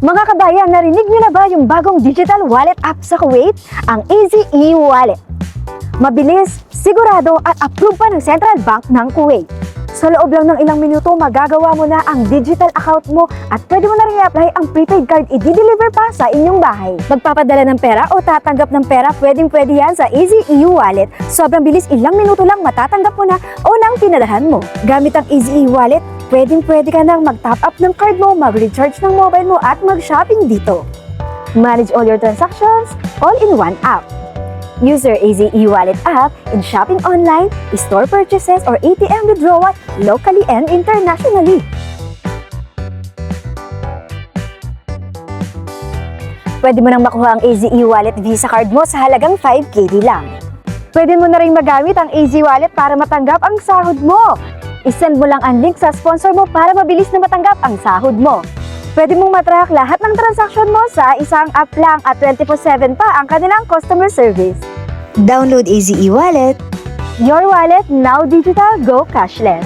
Mga kabayan, narinig niyo na ba yung bagong digital wallet app sa Kuwait? Ang Easy E-Wallet. Mabilis, sigurado at approved pa ng Central Bank ng Kuwait. Sa loob lang ng ilang minuto, magagawa mo na ang digital account mo at pwede mo na rin i-apply ang prepaid card i-deliver pa sa inyong bahay. Magpapadala ng pera o tatanggap ng pera, pwedeng-pwede yan sa Easy E-Wallet. Sobrang bilis, ilang minuto lang matatanggap mo na o nang pinadalhan mo. Gamit ang Easy E-Wallet, pwedeng-pwede ka nang mag-top up ng card mo, mag-recharge ng mobile mo at mag-shopping dito. Manage all your transactions all in one app. Use your Easy E-Wallet app in shopping online, store purchases, or ATM withdrawal locally and internationally. Pwede mo nang makuha ang Easy E-Wallet Visa card mo sa halagang 5KD lang. Pwede mo na rin magamit ang Easy Wallet para matanggap ang sahod mo. I-send mo lang ang link sa sponsor mo para mabilis na matanggap ang sahod mo. Pwede mong matrack lahat ng transaksyon mo sa isang app lang at 24/7 pa ang kanilang customer service. Download Easy E-Wallet. Your wallet, now digital, go cashless.